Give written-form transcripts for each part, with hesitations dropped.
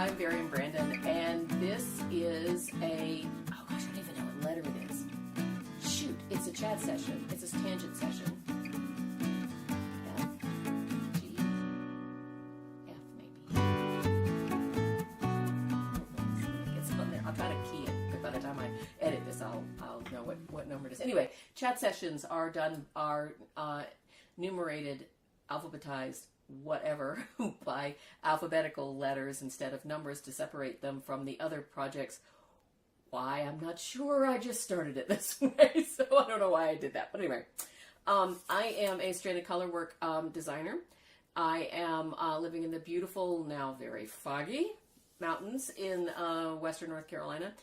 I'm Varian Brandon, and this is oh gosh, I don't even know what letter it is. Shoot, it's a chat session. It's a tangent session. F, G, F maybe. It's on there. I'll try to key it, but by the time I edit this, I'll know what number it is. Anyway, chat sessions are numerated, alphabetized, whatever, by alphabetical letters instead of numbers to separate them from the other projects. Why? I'm not sure. I just started it this way, so I don't know why I did that. But anyway, I am a stranded colorwork designer. I am living in the beautiful, now very foggy mountains in western North Carolina.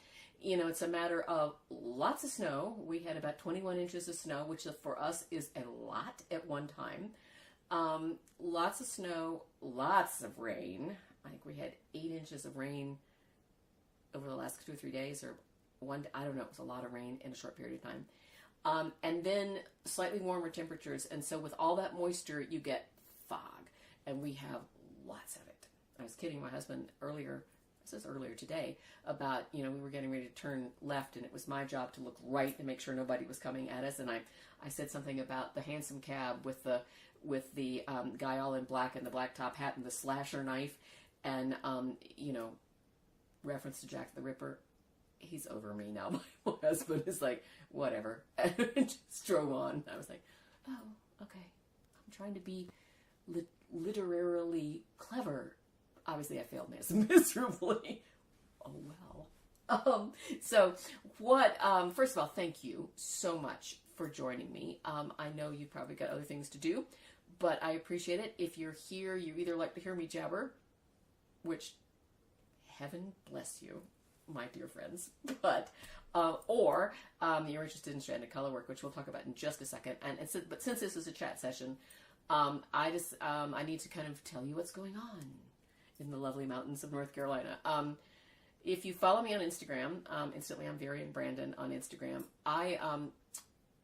You know, it's a matter of lots of snow. We had about 21 inches of snow, which for us is a lot at one time. Lots of snow, lots of rain. I think we had 8 inches of rain over the last 2 or 3 days, or I don't know, it was a lot of rain in a short period of time. And then slightly warmer temperatures. And so with all that moisture, you get fog, and we have lots of it. I was kidding my husband earlier today, about, you know, we were getting ready to turn left, and it was my job to look right and make sure nobody was coming at us. And I said something about the handsome cab with the guy all in black and the black top hat and the slasher knife, and you know, reference to Jack the Ripper. He's over me now. My husband is like, whatever, and just drove on. I was like, oh, okay. I'm trying to be literarily clever. Obviously, I failed miserably. Oh well. So what? First of all, thank you so much for joining me. I know you've probably got other things to do, but I appreciate it. If you're here, you either like to hear me jabber, which heaven bless you, my dear friends, but or you're interested in stranded colorwork, which we'll talk about in just a second. But since this is a chat session, I need to kind of tell you what's going on in the lovely mountains of North Carolina. If you follow me on Instagram, instantly I'm Varian Brandon on Instagram.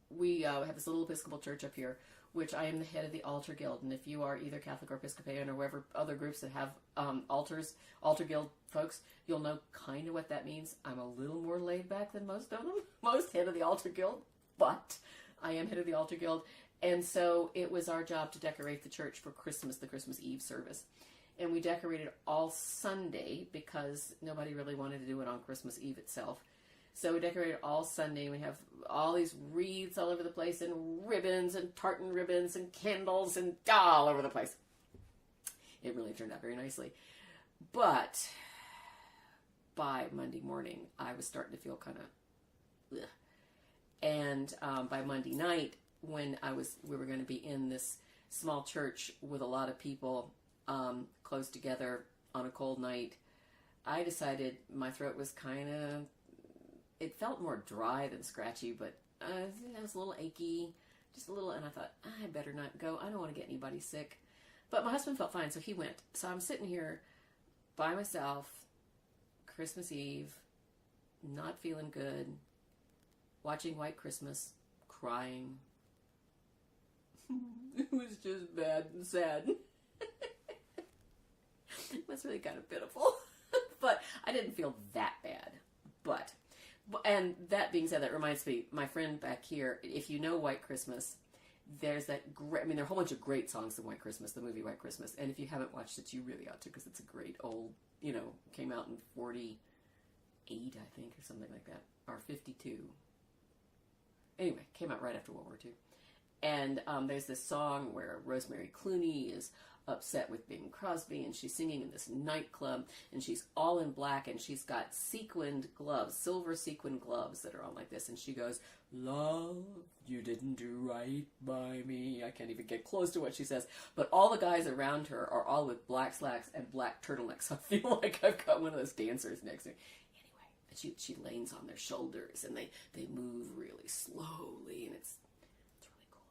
We have this little Episcopal church up here, which I am the head of the Altar Guild. And if you are either Catholic or Episcopalian or whatever other groups that have Altar Guild folks, you'll know kind of what that means. I'm a little more laid back than most of them. Most head of the Altar Guild, but I am head of the Altar Guild. And so it was our job to decorate the church for Christmas, the Christmas Eve service. And we decorated all Sunday because nobody really wanted to do it on Christmas Eve itself. So we decorated all Sunday. We have all these wreaths all over the place, and ribbons and tartan ribbons and candles and all over the place. It really turned out very nicely. But by Monday morning, I was starting to feel kind of ugh. And by Monday night, when we were going to be in this small church with a lot of people close together on a cold night, I decided my throat was kind of, it felt more dry than scratchy, but it was a little achy, just a little, and I thought, I better not go. I don't want to get anybody sick. But my husband felt fine, so he went. So I'm sitting here by myself, Christmas Eve, not feeling good, watching White Christmas, crying. It was just bad and sad. It was really kind of pitiful. But I didn't feel that bad. And that being said, that reminds me, my friend back here, if you know White Christmas, there's that great, there are a whole bunch of great songs in White Christmas, the movie White Christmas. And if you haven't watched it, you really ought to, because it's a great old, came out in 48, I think, or something like that, or 52. Anyway, came out right after World War II. And there's this song where Rosemary Clooney is upset with Bing Crosby, and she's singing in this nightclub, and she's all in black, and she's got sequined gloves, silver sequined gloves that are on like this, and she goes, "Love, you didn't do right by me." I can't even get close to what she says, but all the guys around her are all with black slacks and black turtlenecks. I feel like I've got one of those dancers next to me. Anyway, but she leans on their shoulders, and they move really slowly, and it's really cool.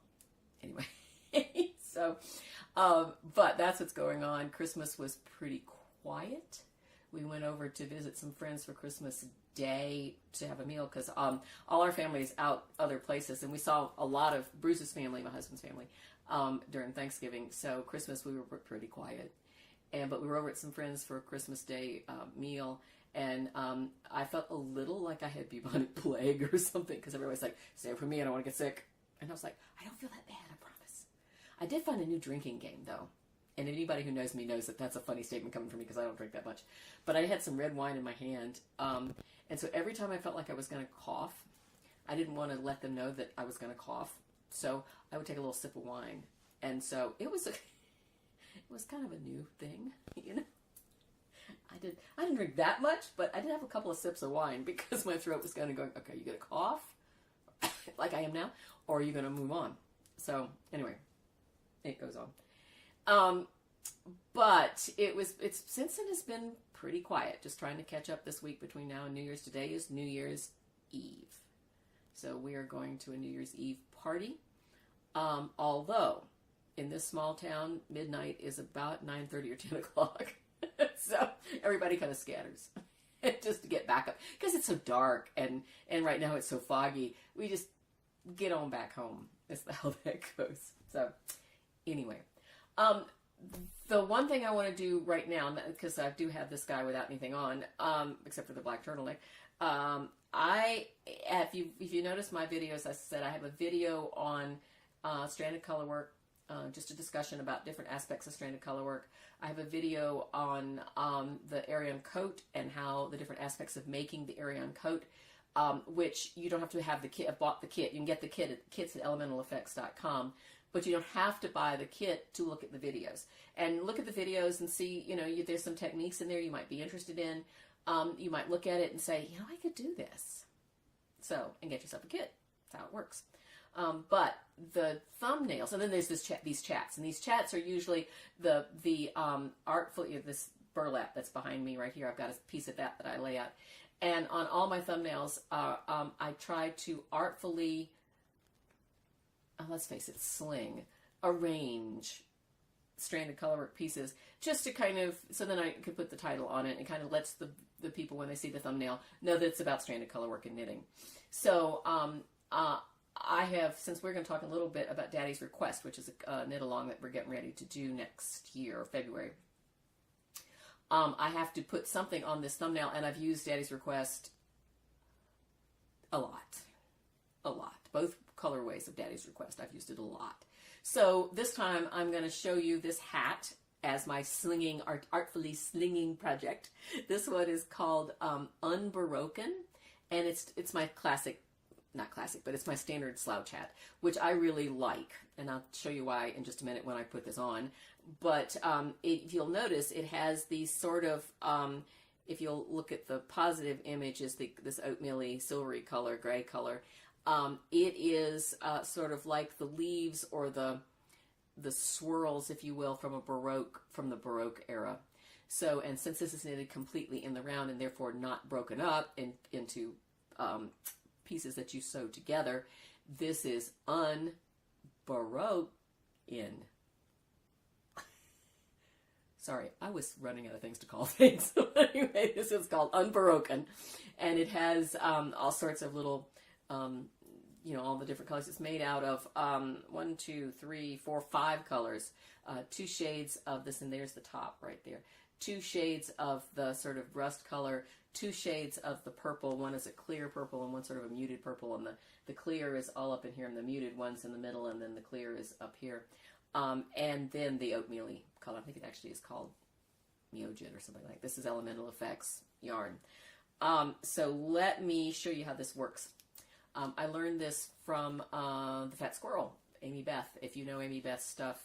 Anyway. So, but that's what's going on. Christmas was pretty quiet. We went over to visit some friends for Christmas Day to have a meal, because all our family is out other places, and we saw a lot of Bruce's family, my husband's family, during Thanksgiving. So Christmas we were pretty quiet. but we were over at some friends for a Christmas Day meal, and I felt a little like I had bubonic plague or something, because everybody's like, "Stay away from me, I don't want to get sick." And I was like, I don't feel that bad, I promise. I did find a new drinking game, though. And anybody who knows me knows that that's a funny statement coming from me, because I don't drink that much. But I had some red wine in my hand. And so every time I felt like I was going to cough, I didn't want to let them know that I was going to cough. So I would take a little sip of wine. And so it was kind of a new thing, you know. I didn't drink that much, but I did have a couple of sips of wine, because my throat was kind of going, okay, you going to cough like I am now, or are you going to move on? So anyway, it goes on. But it's since then has been pretty quiet, just trying to catch up this week between now and New Year's. Today is New Year's Eve. So we are going to a New Year's Eve party. Although in this small town, midnight is about 9:30 or 10 o'clock. So everybody kind of scatters just to get back up, because it's so dark, and right now it's so foggy. We just get on back home. That's how that goes. So anyway, the one thing I want to do right now, because I do have this guy without anything on, except for the black turtleneck. If you notice my videos, I said I have a video on stranded color work, just a discussion about different aspects of stranded color work. I have a video on the Arion coat and how the different aspects of making the Arion coat, which you don't have to have the kit. I've bought the kit. You can get the kits at elementaleffects.com, but you don't have to buy the kit to look at the videos. And look at the videos and see, there's some techniques in there you might be interested in. You might look at it and say, I could do this. So, and get yourself a kit. That's how it works. But the thumbnails, and then there's these chats, and these chats are usually the artful, this burlap that's behind me right here. I've got a piece of that I lay out. And on all my thumbnails, I try to artfully, let's face it, arrange stranded colorwork pieces, just to kind of, so then I could put the title on it, and kind of lets the people, when they see the thumbnail, know that it's about stranded colorwork and knitting. So I have, since we're going to talk a little bit about Daddy's Request, which is a knit along that we're getting ready to do next year, February. I have to put something on this thumbnail, and I've used Daddy's Request a lot. Both colorways of Daddy's Request, I've used it a lot. So this time I'm going to show you this hat as my artfully slinging project. This one is called Unbroken, and it's my classic, not classic, but it's my standard slouch hat, which I really like, and I'll show you why in just a minute when I put this on. But if you'll notice, it has these sort of, if you'll look at the positive image, is this oatmeal-y, silvery color, gray color. It is sort of like the leaves or the swirls, if you will, from the Baroque era. So, and since this is knitted completely in the round and therefore not broken up into pieces that you sew together, this is unbaroque in. Sorry, I was running out of things to call things. Anyway, this is called Unbroken, and it has all sorts of little, all the different colors. It's made out of 1, 2, 3, 4, 5 colors, 2 shades of this, and there's the top right there. 2 shades of the sort of rust color, 2 shades of the purple. One is a clear purple and one sort of a muted purple, and the clear is all up in here, and the muted one's in the middle, and then the clear is up here. And then the oatmeal-y color, I think it actually is called Miojit or something like that. This is Elemental Effects yarn. So let me show you how this works. I learned this from the Fat Squirrel, Amy Beth. If you know Amy Beth's stuff,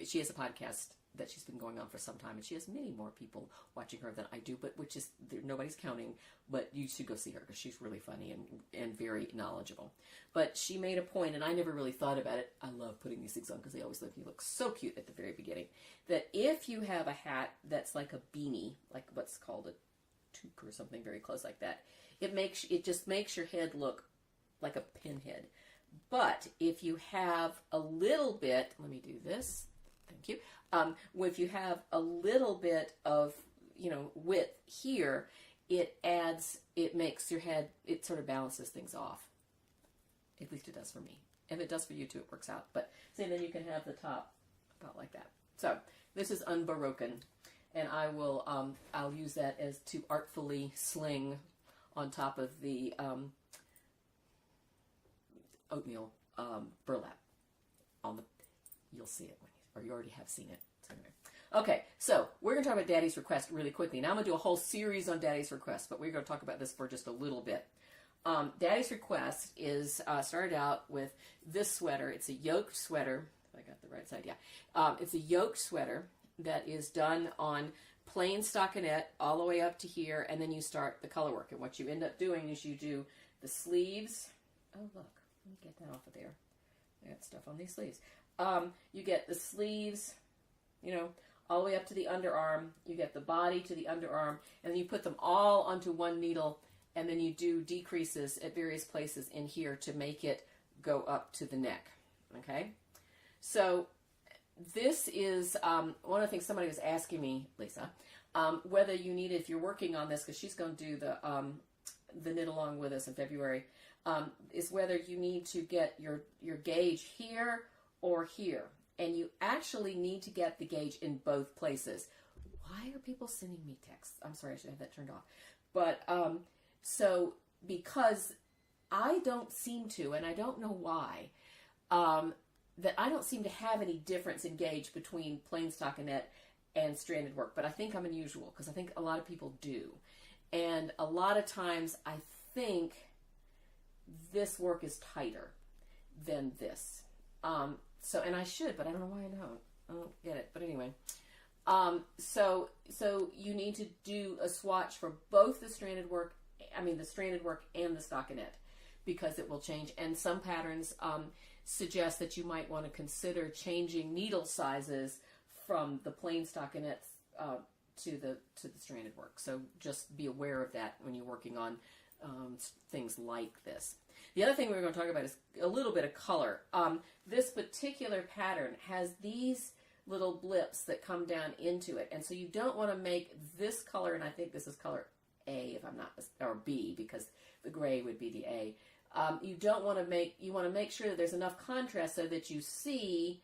she has a podcast that she's been going on for some time, and she has many more people watching her than I do, but which is, nobody's counting, but you should go see her because she's really funny and very knowledgeable. But she made a point, and I never really thought about it. I love putting these things on because they always look so cute at the very beginning, that if you have a hat that's like a beanie, like what's called a toque or something very close like that, it just makes your head look like a pinhead. But if you have a little bit, let me do this, thank you. If you have a little bit of, width here, it makes your head, it sort of balances things off. At least it does for me. If it does for you too, it works out. But see, then you can have the top about like that. So this is Unbroken. and I will, I'll use that as to artfully sling on top of the oatmeal burlap. You'll see it, or you already have seen it. So anyway. Okay, so we're going to talk about Daddy's Request really quickly. Now I'm going to do a whole series on Daddy's Request, but we're going to talk about this for just a little bit. Daddy's Request is started out with this sweater. It's a yoke sweater. If I got the right side, yeah. It's a yoke sweater that is done on plain stockinette all the way up to here, and then you start the color work. And what you end up doing is you do the sleeves. Oh, look. Let me get that off of there. I got stuff on these sleeves. You get the sleeves, you know, all the way up to the underarm. You get the body to the underarm, and then you put them all onto one needle, and then you do decreases at various places in here to make it go up to the neck. Okay? So this is one of the things somebody was asking me, Lisa, whether you need, if you're working on this, because she's going to do the knit along with us in February, is whether you need to get your gauge here or here. And you actually need to get the gauge in both places. Why are people sending me texts? I'm sorry, I should have that turned off. But, so, because I don't seem to, and I don't know why, that I don't seem to have any difference in gauge between plain stockinette and stranded work. But I think I'm unusual, because I think a lot of people do. And a lot of times I think this work is tighter than this. So, and I should, but I don't know why I don't get it. But anyway, so you need to do a swatch for both the stranded work, the stranded work and the stockinette, because it will change. And some patterns suggest that you might want to consider changing needle sizes from the plain stockinettes to the stranded work. So just be aware of that when you're working on things like this. The other thing we're going to talk about is a little bit of color. This particular pattern has these little blips that come down into it, and so you don't want to make this color, and I think this is color A, if I'm not, or B, because the gray would be the A. You don't want to make, you want to make sure that there's enough contrast so that you see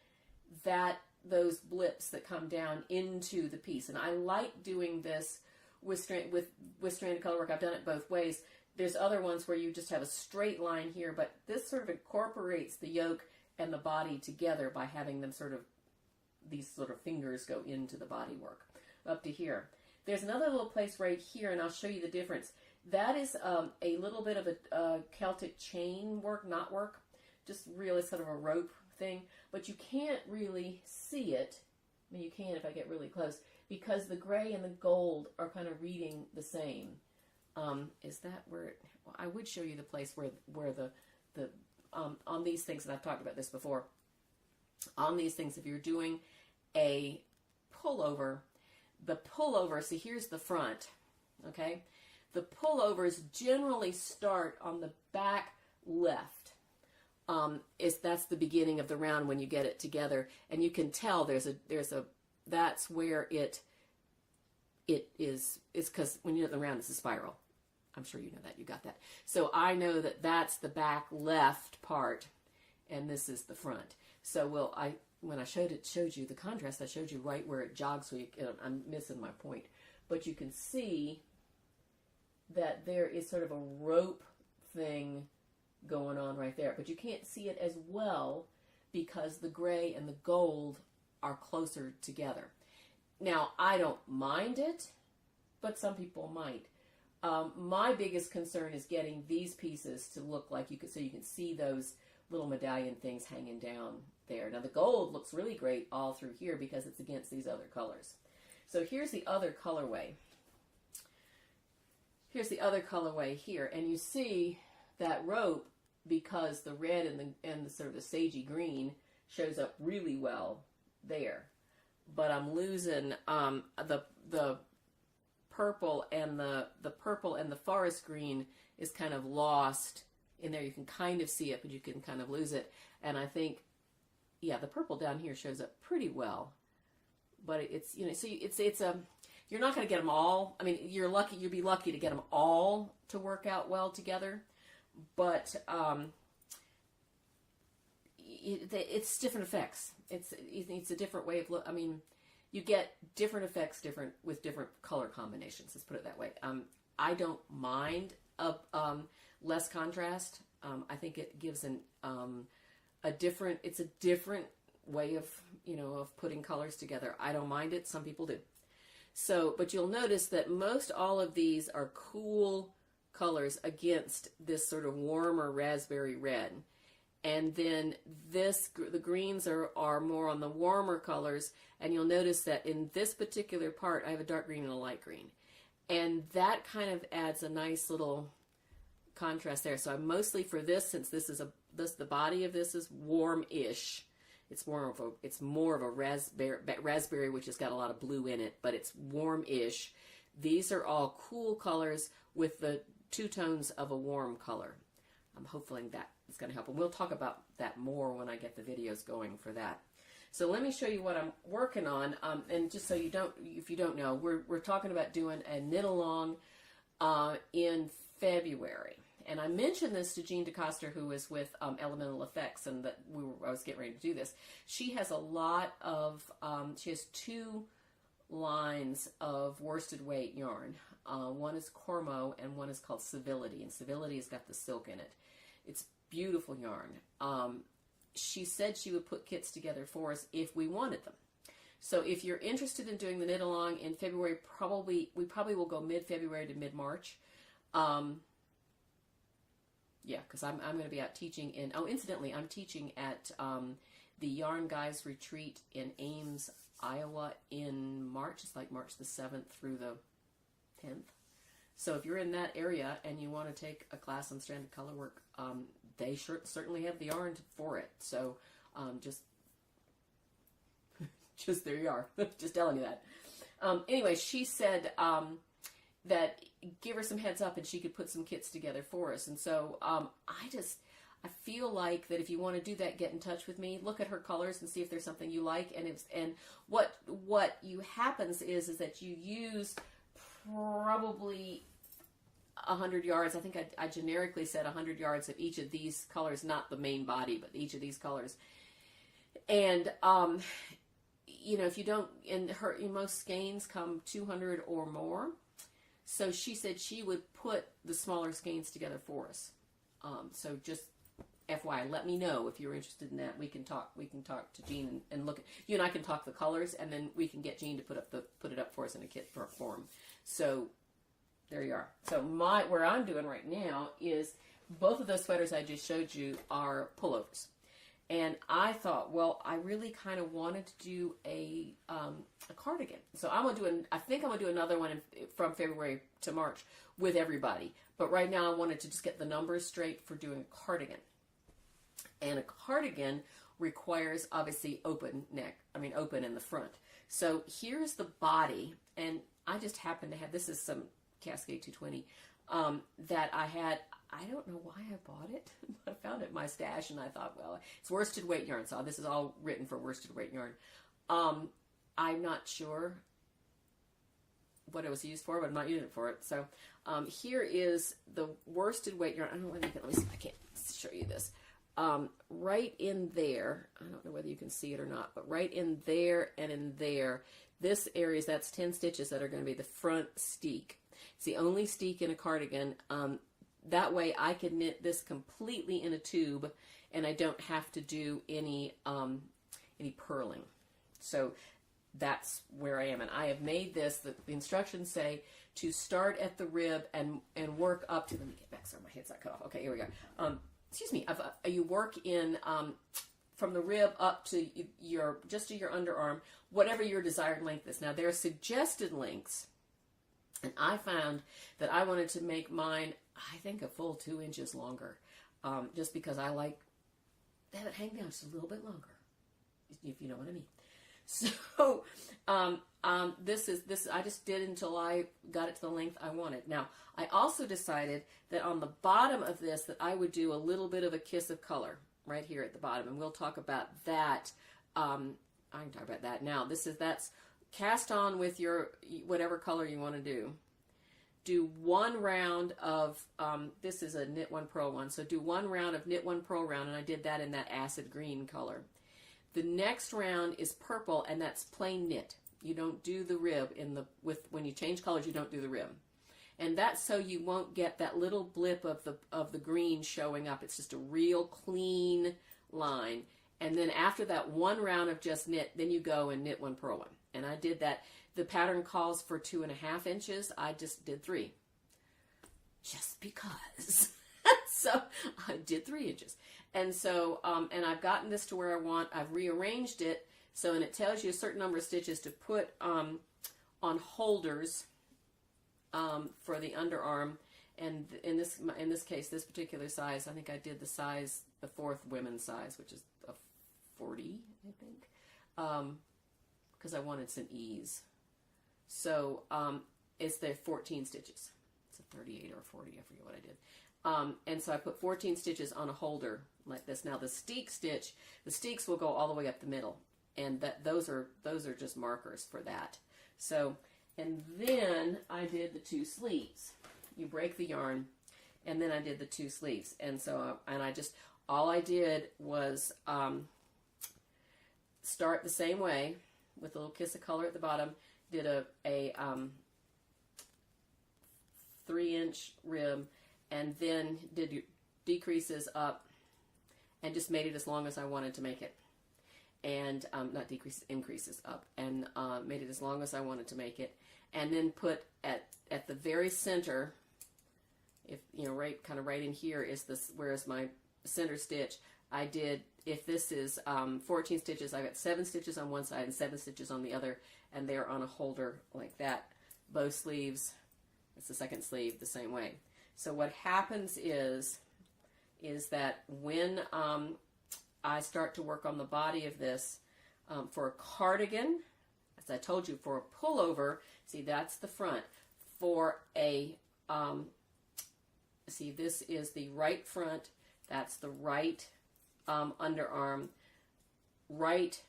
that those blips that come down into the piece. And I like doing this with stranded color work. I've done it both ways. There's other ones where you just have a straight line here, but this sort of incorporates the yoke and the body together by having them sort of, these sort of fingers go into the body work up to here. There's another little place right here, and I'll show you the difference. That is a little bit of a Celtic chain work, knot work, just really sort of a rope thing, but you can't really see it. I mean, you can if I get really close, because the gray and the gold are kind of reading the same. Is that where it, well, I would show you the place where the on these things, and I've talked about this before, on these things, if you're doing a pullover, the pullover, see here's the front, okay? The pullovers generally start on the back left. That's the beginning of the round when you get it together, and you can tell there's a that's where it is. It's because when you do the round, it's a spiral. I'm sure you know that. You got that. So I know that that's the back left part, and this is the front. So when I showed you the contrast, I showed you right where it jogs. So I'm missing my point, but you can see that there is sort of a rope thing going on right there, but you can't see it as well because the gray and the gold are closer together. Now, I don't mind it, but some people might. My biggest concern is getting these pieces to look like so you can see those little medallion things hanging down there. Now, the gold looks really great all through here because it's against these other colors. So here's the other colorway. Here's the other colorway here, and you see that rope because the red and the sort of the sagey green shows up really well there. But I'm losing the purple and the purple and the forest green is kind of lost in there. You can kind of see it, but you can kind of lose it. And I think, yeah, the purple down here shows up pretty well. But it's, you know, so it's a, you're not going to get them all. I mean, you'd be lucky to get them all to work out well together. But it's different effects. It's a different way of look. I mean, you get different effects with different color combinations. Let's put it that way. I don't mind less contrast. I think it gives a different way of, of putting colors together. I don't mind it. Some people do. So, but you'll notice that most all of these are cool colors against this sort of warmer raspberry red. And then the greens are more on the warmer colors, and you'll notice that in this particular part, I have a dark green and a light green. And that kind of adds a nice little contrast there. So I'm mostly for this, since the body of this is warm-ish. It's more of a raspberry, which has got a lot of blue in it, but it's warm-ish. These are all cool colors with the two tones of a warm color. I'm hoping that is going to help. And we'll talk about that more when I get the videos going for that. So let me show you what I'm working on. And just so if you don't know, we're talking about doing a knit along in February. And I mentioned this to Jean DeCoster, who was with Elemental Effects, and that I was getting ready to do this. She has a lot of, she has 2 lines of worsted weight yarn. One is Cormo and one is called Civility, and Civility has got the silk in it. It's beautiful yarn. She said she would put kits together for us if we wanted them. So if you're interested in doing the knit along in February, we probably will go mid-February to mid-March. Yeah, because I'm going to be out teaching in, incidentally, I'm teaching at the Yarn Guys Retreat in Ames, Iowa in March. It's like March the 7th through the 10th. So if you're in that area and you want to take a class on stranded color work, they certainly have the yarn for it. So just there you are. Just telling you that. Anyway, she said that give her some heads up and she could put some kits together for us. And so I feel like that if you want to do that, get in touch with me, look at her colors and see if there's something you like. And what happens is that you use probably 100 yards. I think I generically said 100 yards of each of these colors, not the main body, but each of these colors. And if you don't, in most skeins come 200 or more. So she said she would put the smaller skeins together for us. So just FYI, let me know if you're interested in that. We can talk to Jean and look at, you and I can talk the colors, and then we can get Jean to put it up for us in a kit form. So there you are. So where I'm doing right now is both of those sweaters I just showed you are pullovers. And I thought, well, I really kind of wanted to do a cardigan. So I think I'm going to do another one from February to March with everybody. But right now I wanted to just get the numbers straight for doing a cardigan. And a cardigan requires, obviously, open in the front. So here's the body. And I just happen to have, this is some Cascade 220 that I had. I don't know why I bought it. I found it in my stash, and I thought, well, it's worsted weight yarn, so this is all written for worsted weight yarn. I'm not sure what it was used for, but I'm not using it for it. So here is the worsted weight yarn. I don't know whether you can, let me see if I can't show you this. Right in there, I don't know whether you can see it or not, but right in there and in there, this area, that's 10 stitches that are going to be the front steek. It's the only steek in a cardigan. That way I can knit this completely in a tube, and I don't have to do any purling. So that's where I am. And I have made this, the instructions say to start at the rib and work up to, let me get back so my head's not cut off. Okay, here we go. Excuse me, you work in from the rib up to just to your underarm, whatever your desired length is. Now there are suggested lengths, and I found that I wanted to make mine, I think, a full 2 inches longer, just because I like to have it hang down just a little bit longer, if you know what I mean. So this I just did until I got it to the length I wanted. Now I also decided that on the bottom of this that I would do a little bit of a kiss of color right here at the bottom, and we'll talk about that. I can talk about that now. That's cast on with your whatever color you want to do. Do one round of, this is a Knit One Purl one, so do one round of Knit One Purl round, and I did that in that acid green color. The next round is purple, and that's plain knit. You don't do the rib when you change colors, you don't do the rib. And that's so you won't get that little blip of the green showing up. It's just a real clean line. And then after that one round of just knit, then you go and knit one, purl one. And I did that. The pattern calls for 2.5 inches. I just did 3. Just because. So I did 3 inches. And so, and I've gotten this to where I want. I've rearranged it. So, and it tells you a certain number of stitches to put on holders for the underarm. And in this case, this particular size, I think I did the 4th women's size, which is a 40, I think, because I wanted some ease. So it's the 14 stitches. It's a 38 or a 40, I forget what I did. And so I put 14 stitches on a holder like this. Now the steek stitch, the steeks will go all the way up the middle, and those are just markers for that. So, and then I did the 2 sleeves. You break the yarn, and then I did the 2 sleeves. And so, all I did was start the same way with a little kiss of color at the bottom. Did a 3-inch rib, and then did decreases up, and just made it as long as I wanted to make it. And not decreases, increases up, and made it as long as I wanted to make it. And then put at the very center, if you know, right in here is this, where's my center stitch. I did, if this is 14 stitches, I got 7 stitches on one side and 7 stitches on the other, and they're on a holder like that. Both sleeves, it's the second sleeve the same way. So what happens is that when I start to work on the body of this, for a cardigan, as I told you, for a pullover, see, that's the front. For a, see, this is the right front, that's the right underarm. Right,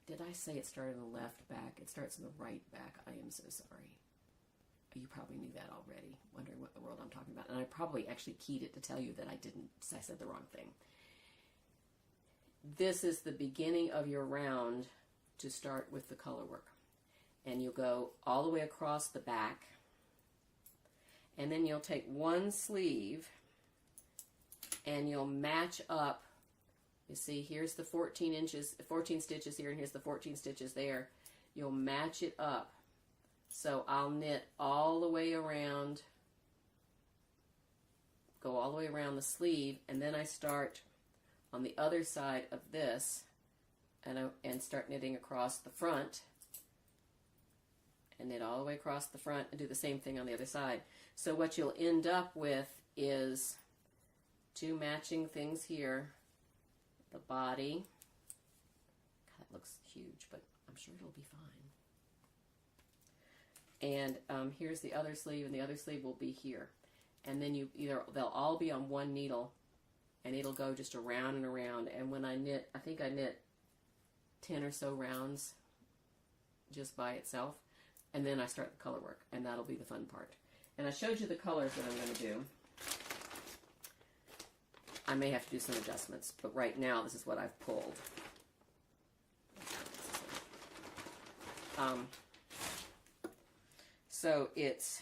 did I say it started in the left back? It starts in the right back. I am so sorry. You probably knew that already, wondering what the world I'm talking about. And I probably actually keyed it to tell you that I said the wrong thing. This is the beginning of your round to start with the color work. And you'll go all the way across the back. And then you'll take one sleeve and you'll match up. You see, here's the 14 stitches here, and here's the 14 stitches there. You'll match it up. So I'll knit all the way around, go all the way around the sleeve, and then I start on the other side of this and start knitting across the front, and knit all the way across the front and do the same thing on the other side. So what you'll end up with is 2 matching things here. The body, God, that looks huge, but I'm sure it'll be fine. And here's the other sleeve, and the other sleeve will be here. And then they'll all be on one needle, and it'll go just around and around. And when I knit, I think I knit 10 or so rounds just by itself, and then I start the color work, and that'll be the fun part. And I showed you the colors that I'm going to do. I may have to do some adjustments, but right now this is what I've pulled. So it's,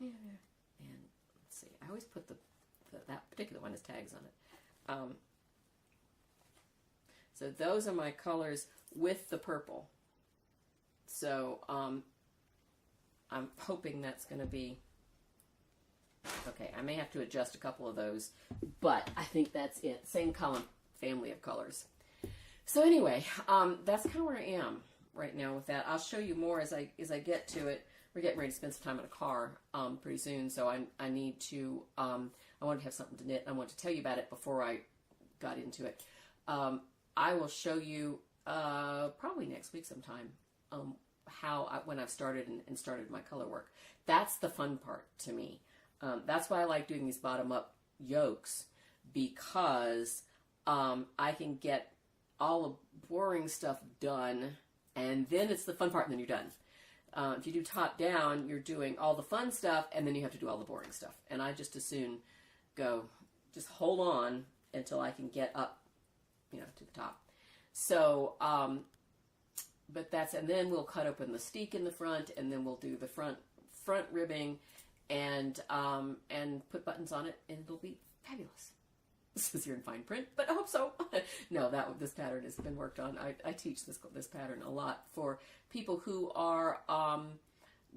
and let's see, I always put that particular one has tags on it. So those are my colors with the purple. So I'm hoping that's going to be okay. I may have to adjust a couple of those, but I think that's it. Same column, family of colors. So anyway, that's kind of where I am right now with that. I'll show you more as I get to it. We're getting ready to spend some time in a car pretty soon, so I need to. I wanted to have something to knit. I want to tell you about it before I got into it. I will show you probably next week sometime when I've started and started my color work. That's the fun part to me. That's why I like doing these bottom-up yokes, because I can get all the boring stuff done, and then it's the fun part, and then you're done. If you do top-down, you're doing all the fun stuff, and then you have to do all the boring stuff. And I just as soon go, just hold on until I can get up, to the top. So and then we'll cut open the steek in the front, and then we'll do the front ribbing, and put buttons on it, and it'll be fabulous. This is here in fine print, but I hope so. No, this pattern has been worked on. I teach this pattern a lot for people who are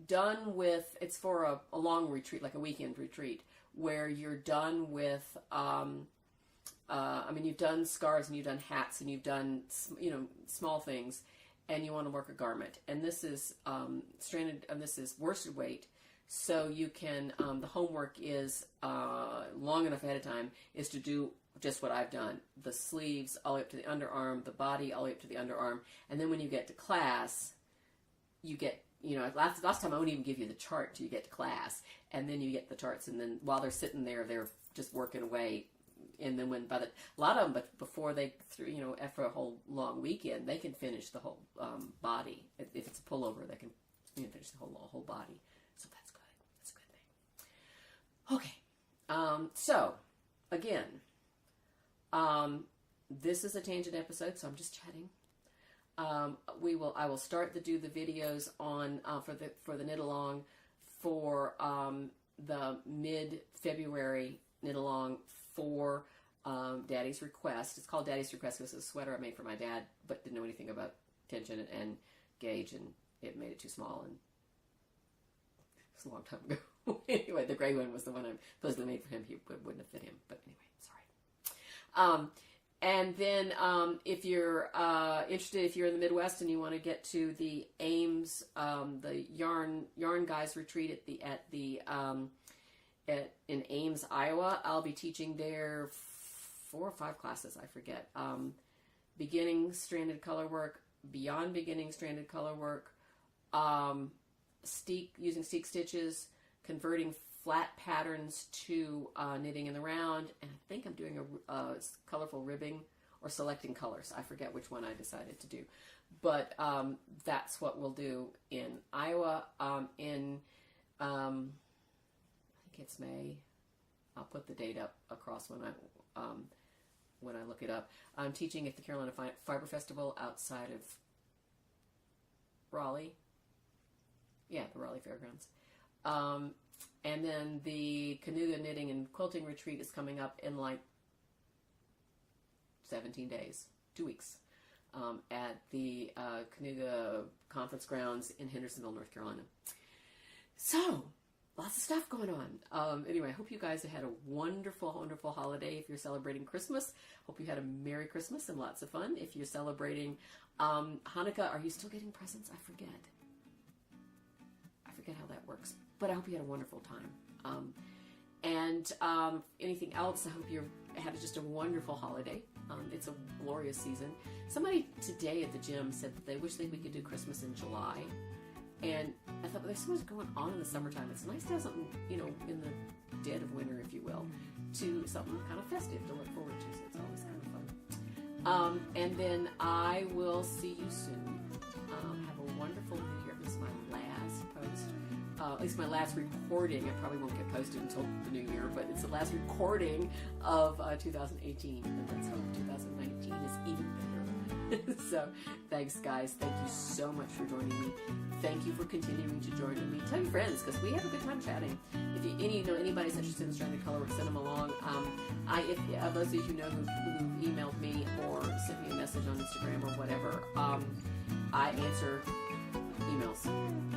done with. It's for a long retreat, like a weekend retreat, where you're done with. You've done scarves and you've done hats and you've done small things, and you want to work a garment. And this is stranded, and this is worsted weight. So you can, the homework is long enough ahead of time is to do just what I've done. The sleeves all the way up to the underarm, the body all the way up to the underarm. And then when you get to class, you get, last time I won't even give you the chart till you get to class. And then you get the charts. And then while they're sitting there, they're just working away. And then a lot of them, but before they, after a whole long weekend, they can finish the whole body. If it's a pullover, they can finish the whole body. So that's good. That's a good thing. Okay. So again, this is a tangent episode, so I'm just chatting. I will start to do the videos on for the knit along for the mid-February knit along for Daddy's Request. It's called Daddy's Request because it's a sweater I made for my dad, but didn't know anything about tension and gauge, and it made it too small, and it was a long time ago. Anyway, the gray one was the one I supposedly made for him. He wouldn't have fit him, but anyway, sorry. And then if you're interested, if you're in the Midwest and you want to get to the Ames, the yarn guys retreat in Ames, Iowa, I'll be teaching there 4 or 5 classes, I forget. Beginning stranded color work, beyond beginning stranded color work, using steek stitches, converting flat patterns to knitting in the round, and I think I'm doing a colorful ribbing or selecting colors. I forget which one I decided to do, but that's what we'll do in Iowa. I think it's May. I'll put the date up across when I look it up. I'm teaching at the Carolina Fiber Festival outside of Raleigh. Yeah, the Raleigh Fairgrounds. And then the Kanuga Knitting and Quilting Retreat is coming up in like 17 days, 2 weeks, at the Kanuga Conference Grounds in Hendersonville, North Carolina. So, lots of stuff going on. Anyway, I hope you guys have had a wonderful, wonderful holiday. If you're celebrating Christmas, hope you had a Merry Christmas and lots of fun. If you're celebrating Hanukkah, are you still getting presents? I forget how that works. But I hope you had a wonderful time. Anything else, I hope you had just a wonderful holiday. It's a glorious season. Somebody today at the gym said that they wish we could do Christmas in July. And I thought, well, there's so much going on in the summertime. It's nice to have something, in the dead of winter, if you will, to something kind of festive to look forward to. So it's always kind of fun. And then I will see you soon. Have a wonderful New Year. This is my last post. At least my last recording. It probably won't get posted until the new year, but it's the last recording of 2018. And let's hope 2019 is even better. So, thanks, guys. Thank you so much for joining me. Thank you for continuing to join me. Tell your friends, because we have a good time chatting. If you anybody's interested in stranded color work, send them along. If those of you who know who emailed me or sent me a message on Instagram or whatever, I answer emails.